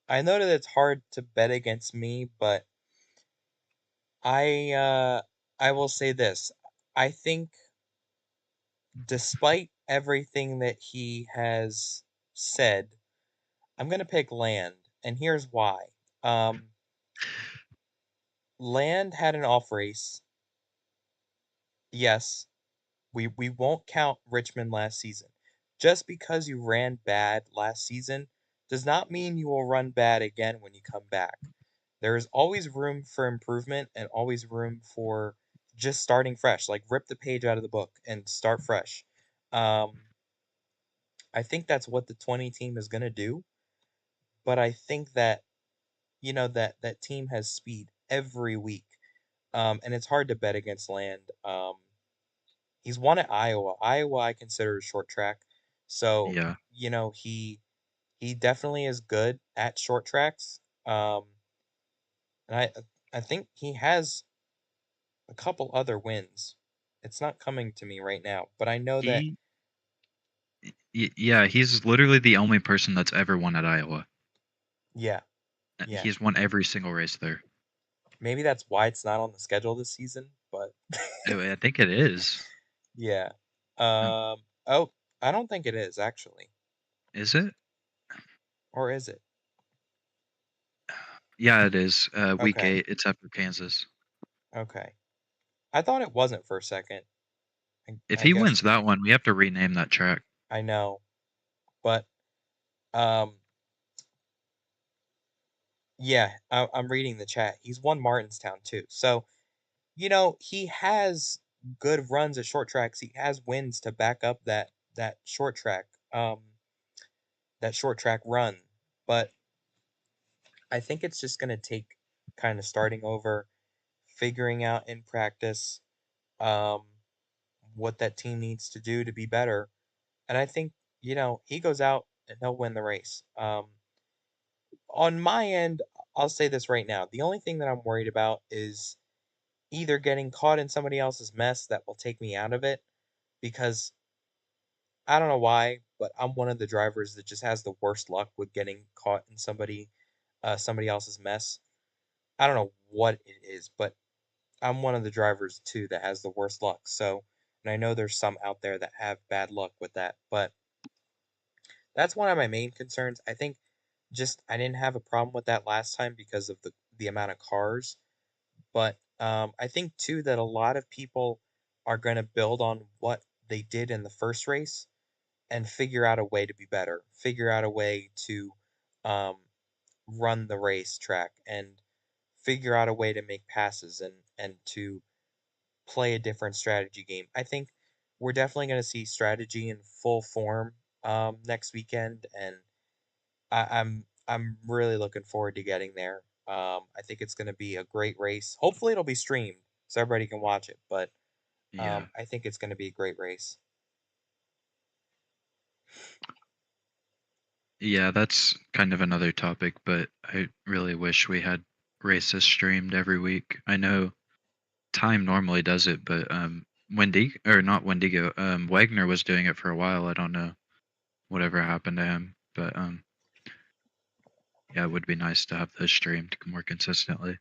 I know that it's hard to bet against me, but I uh I will say this. I think despite everything that he has said, I'm gonna pick Land, and here's why. Um, Land had an off race. Yes, we won't count Richmond last season. Just because you ran bad last season does not mean you will run bad again when you come back. There is always room for improvement and always room for just starting fresh. Like rip the page out of the book and start fresh. Um, I think that's what the 20 team is going to do, but I think that that team has speed every week. And it's hard to bet against Land. He's won at Iowa. Iowa I consider a short track. So, Yeah. he definitely is good at short tracks. And I think he has a couple other wins. It's not coming to me right now, but I know that He yeah, he's literally the only person that's ever won at Iowa. yeah, yeah. He's won every single race there. Maybe that's why it's not on the schedule this season, but I think it is. yeah. Um, Oh, I don't think it is actually. is it? Or is it? Yeah, it is. Week Okay. 8. It's after Kansas. Okay. I thought it wasn't for a second. If I he guess wins that one, we have to rename that track. I know, but um yeah, I'm reading the chat. He's won Martinstown too. So, he has good runs at short tracks. He has wins to back up that short track. that short track run. But I think it's just going to take kind of starting over, figuring out in practice um, what that team needs to do to be better. And I think, he goes out and he'll win the race. On my end, I'll say this right now. The only thing that I'm worried about is either getting caught in somebody else's mess that will take me out of it because I don't know why, but I'm one of the drivers that just has the worst luck with getting caught in somebody else's mess. I don't know what it is, but I'm one of the drivers too that has the worst luck. So, and I know there's some out there that have bad luck with that, but that's one of my main concerns. I think just I didn't have a problem with that last time because of the amount of cars, but I think too that a lot of people are going to build on what they did in the first race and figure out a way to be better, figure out a way to um, run the racetrack and figure out a way to make passes and to play a different strategy game. I think we're definitely going to see strategy in full form next weekend, and I'm really looking forward to getting there. I think it's going to be a great race. Hopefully, it'll be streamed so everybody can watch it. But Yeah. I think it's going to be a great race. Yeah, that's kind of another topic, but I really wish we had races streamed every week. I know Time normally does it, but Wendig or not Wendigo, Wagner was doing it for a while. I don't know whatever happened to him, but yeah, it would be nice to have those streamed more consistently.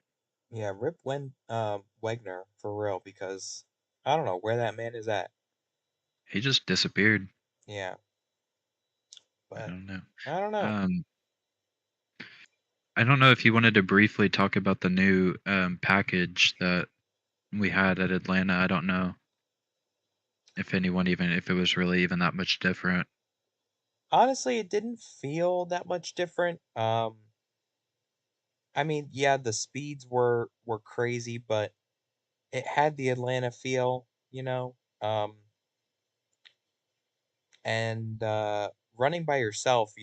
Yeah, Rip Wegner for real because I don't know where that man is at. He just disappeared. Yeah, I but don't know. I don't know. Um, I don't know if you wanted to briefly talk about the new package that we had at Atlanta. I don't know if anyone even if it was really even that much different. Honestly, it didn't feel that much different. I mean, yeah, the speeds were crazy, but it had the Atlanta feel, and running by yourself,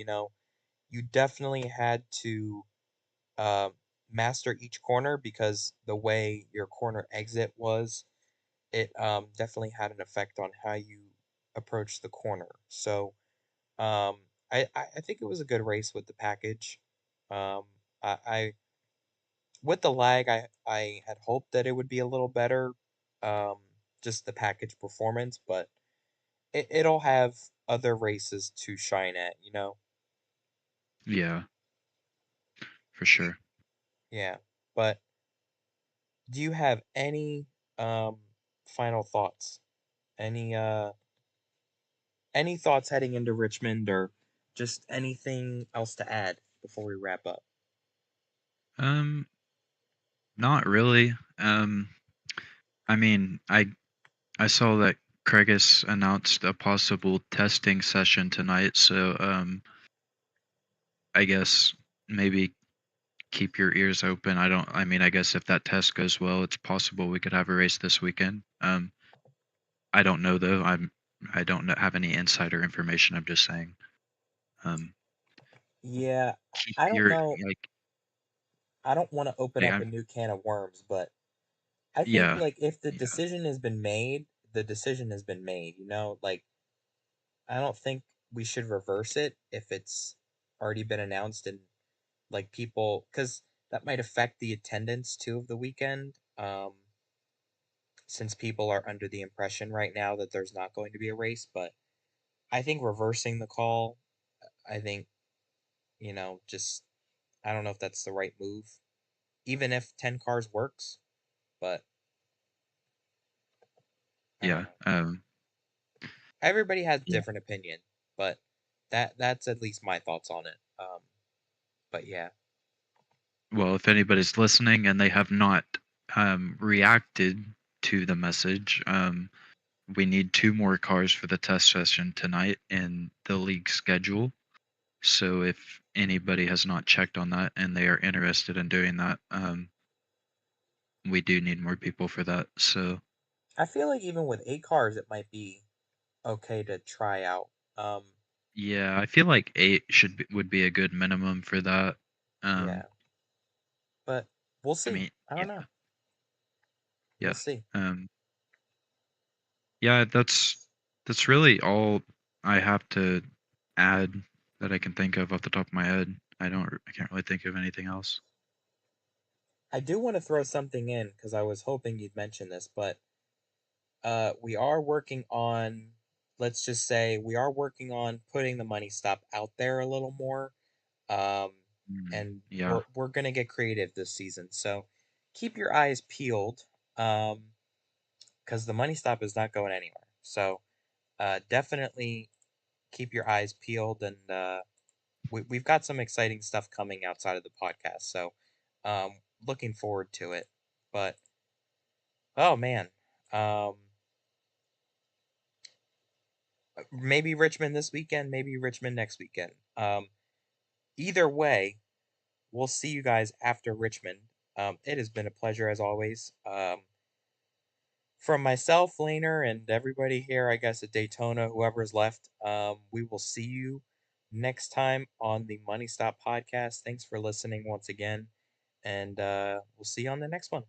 you definitely had to uh, master each corner because the way your corner exit was, it definitely had an effect on how you approach the corner. So I think it was a good race with the package. Um, I with the lag, I had hoped that it would be a little better, um, just the package performance, but it'll have other races to shine at. Yeah, for sure. Yeah. But do you have um final thoughts? Any uh any thoughts heading into Richmond or just anything else to add before we wrap up? Um, Not really. I mean, I saw that Craigus announced a possible testing session tonight, so I guess maybe keep your ears open. I mean, I guess if that test goes well, it's possible we could have a race this weekend. I don't know though. I don't have any insider information. I'm just saying. Um, Yeah, keep I don't your know. like I don't want to open like up a I'm new can of worms, but I think yeah like if the yeah decision has been made, the decision has been made. Like I don't think we should reverse it if it's already been announced and like people cuz that might affect the attendance too of the weekend. Since people are under the impression right now that there's not going to be a race, but I think reversing the call, I think, just I don't know if that's the right move. Even if 10 cars works, but I don't yeah. know. Everybody has Yeah. different opinion, but that's at least my thoughts on it. But yeah. Well, if anybody's listening and they have not reacted to the message, we need two more cars for the test session tonight in the league schedule. So if anybody has not checked on that and they are interested in doing that, we do need more people for that. So I feel like even with 8 cars it might be okay to try out. Um Yeah, I feel like 8 would be a good minimum for that. Um, Yeah, but we'll I see. mean, I don't know. yeah, We'll yeah. see. Um, yeah, that's really all I have to add that I can think of off the top of my head. I can't really think of anything else. I do want to throw something in because I was hoping you'd mention this, but we are working on, let's just say, we are working on putting the money stop out there a little more. Um, Mm, and yeah. we're gonna get creative this season. So keep your eyes peeled. Because the money stop is not going anywhere. So definitely keep your eyes peeled, and we've got some exciting stuff coming outside of the podcast. So looking forward to it. But oh man, um, maybe Richmond this weekend, maybe Richmond next weekend. Either way, we'll see you guys after Richmond. It has been a pleasure as always. From myself, Laner, and everybody here, I guess at Daytona, whoever's left, we will see you next time on the Money Stop podcast. Thanks for listening once again, and we'll see you on the next one.